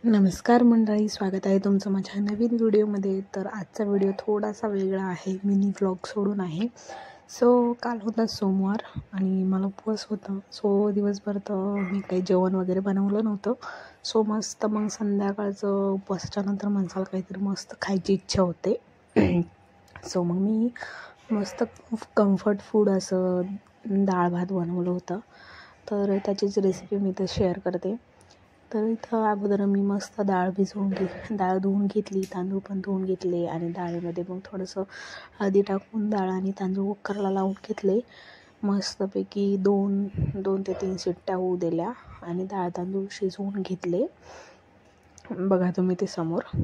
नमस्कार मंडळी, स्वागत आहे तुमचं माझ्या नवीन व्हिडिओमध्ये. तर आजचा व्हिडिओ थोडासा वेगळा आहे, मिनी व्लॉग सोडून आहे. काल होता सोमवार आणि मला उपवास होता. दिवसभर तर मी काही जेवण वगैरे बनवलं नव्हतं. मस्त मग संध्याकाळचं उपवासाच्या नंतर माणसाला काहीतरी मस्त खायची इच्छा होते. मग मी मस्त कम्फर्ट फूड असं डाळ भात बनवलं होतं. तर त्याचीच रेसिपी मी तर शेअर करते. तर इथं अगोदर मी मस्त डाळ धुवून घेतली, तांदूळ पण धुवून घेतले आणि डाळीमध्ये मग थोडंसं हळदी टाकून डाळ आणि तांदूळ कुकरला लावून घेतले. मस्तपैकी 2 ते 3 शिट्ट्या होऊ दिल्या आणि डाळ तांदूळ शिजवून घेतले. बघा तुम्ही ते समोर.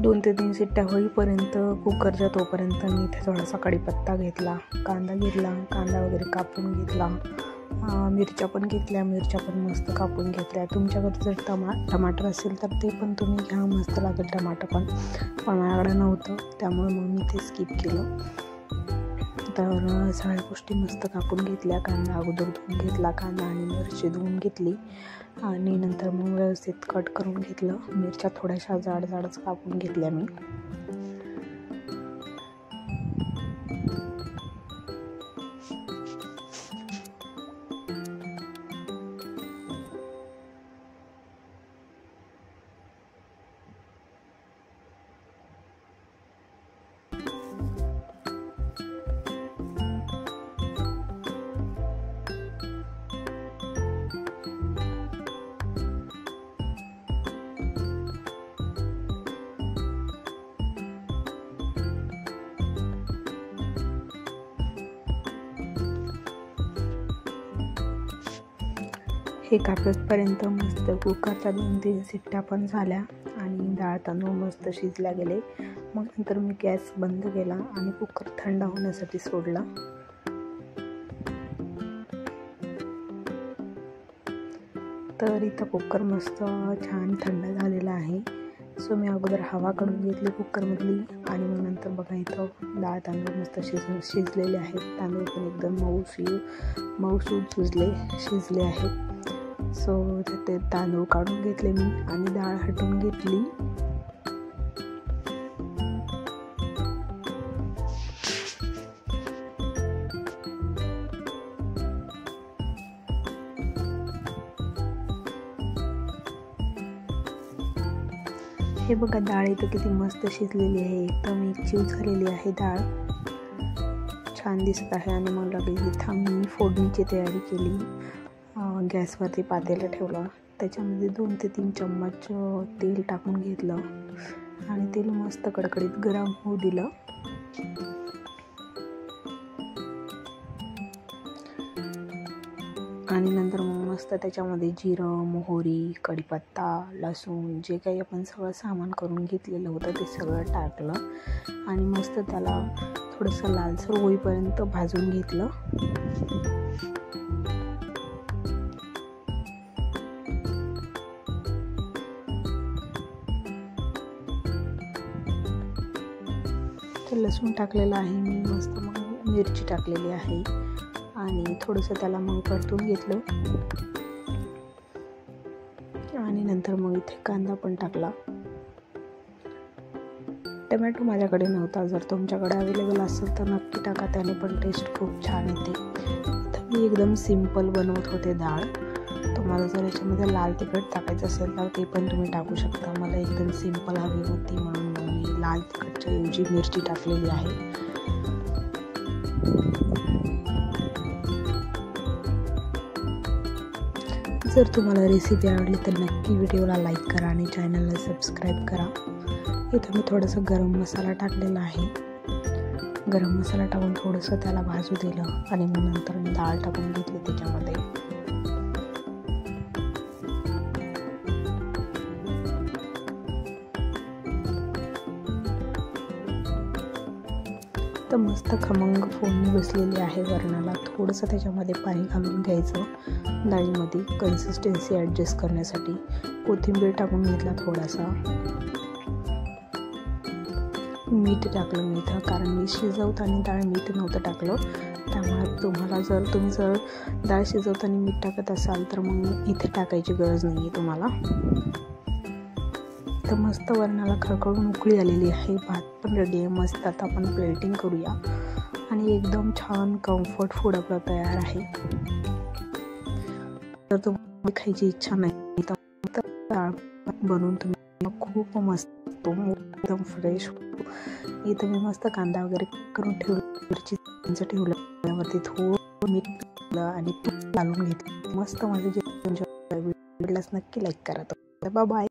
2 ते 3 शिट्ट्या होईपर्यंत कुकरच्या तोपर्यंत मी इथे थोडासा कढीपत्ता घेतला, कांदा वगैरे कापून घेतला, मिरच्या पण मस्त कापून घेतल्या. तुमच्याकडे जर टमाटर असेल तर ते पण तुम्ही घ्या, मस्त लागेल टमाटर पण माझ्याकडे नव्हतं, त्यामुळे मग मी ते स्किप केलं. तर सगळ्या गोष्टी मस्त कापून घेतल्या. कांदा अगोदर धुवून घेतला, कांदा आणि मिरची धुवून घेतली आणि नंतर मग व्यवस्थित कट करून घेतलं. मिरच्या थोड्याशा जाडच कापून घेतल्या मी. हे कापेपर्यंत मस्त कुकरच्या 2-3 शिट्ट्या पण झाल्या आणि डाळ तांदूळ मस्त शिजल्या गेले. मग नंतर मी गॅस बंद केला आणि कुकर थंड होण्यासाठी सोडला. तर इथं कुकर मस्त छान थंड झालेला आहे. मी अगोदर हवा काढून घेतली कुकरमधली आणि मग नंतर बघा इथं डाळ तांदूळ मस्त शिजलेले आहेत. तांदूळ पण एकदम मऊसूद शिजले आहेत. ते तांदूळ काढून घेतले मी आणि डाळ हटवून घेतली. हे बघा डाळ इथं किती मस्त शिजलेली आहे, एकदम एकजीव झालेली आहे डाळ, छान दिसत आहे. आणि मग लगेच इथं मी फोडणीची तयारी केली. गॅसवरती पातेलं ठेवलं, त्याच्यामध्ये 2 ते 3 चम्मच तेल टाकून घेतलं आणि तेल मस्त कडकडीत गरम होऊ दिलं. आणि नंतर मग मस्त त्याच्यामध्ये जिरं, मोहरी, कढीपत्ता, लसूण जे काही आपण सगळं सामान करून घेतलेलं होतं ते सगळं टाकलं आणि मस्त त्याला थोडंसं लालसर होईपर्यंत भाजून घेतलं. लसूण टाकलेलं आहे मी, मस्त मग मिरची टाकलेली आहे आणि थोडंसं त्याला मग परतून घेतलं आणि नंतर मग इथे कांदा पण टाकला. टमॅटो माझ्याकडे नव्हता, जर तुमच्याकडे अवेलेबल असेल तर नक्की टाका, त्याने पण टेस्ट खूप छान येते. इथं मी एकदम सिंपल बनवत होते डाळ. तुम्हाला जर याच्यामध्ये लाल तिखट टाकायचं असेल तर ते पण तुम्ही टाकू शकता. मला एकदम सिंपल हवी होती म्हणून मी लाल तिखटच्या ऐवजी मिरची टाकलेली आहे. जर तुम्हाला रेसिपी आवडली तर नक्की व्हिडिओला लाईक करा आणि चॅनलला सबस्क्राईब करा. इथं मी थोडंसं गरम मसाला टाकलेला आहे. गरम मसाला टाकून थोडंसं त्याला भाजू दिलं आणि मग नंतर मी डाळ टाकून घेतली त्याच्यामध्ये. तर मस्त खमंग फोडणी बसलेली आहे वरणाला. थोडंसं त्याच्यामध्ये पाणी घालून घ्यायचं डाळीमध्ये कन्सिस्टन्सी ॲडजस्ट करण्यासाठी. कोथिंबीर टाकून घेतला थोडासा. मीठ टाकलं मी इथं, कारण मी शिजवताना डाळ मीठ नव्हतं टाकलं. त्यामुळे तुम्ही जर डाळ शिजवताना मीठ टाकत असाल तर मग इथे टाकायची गरज नाही आहे तुम्हाला. तर मस्त वरणाला खळखळून उकळी आलेली आहे. भात पण रेडी आहे मस्त. आता आपण प्लेटिंग करूया आणि एकदम छान कम्फर्ट फूड आपलं तयार आहे. जर तुम्हाला खायची इच्छा नाही तर डाळ बनवून तुम्ही खूप मस्त एकदम फ्रेश. इथं मी मस्त कांदा वगैरे करून ठेवलं, मिरची ठेवलं, त्यावरती थोडं मीठ टाकलं आणि तूप घालून घेतलं. मस्त माझं जेवण नक्की लाईक करा. Bye bye.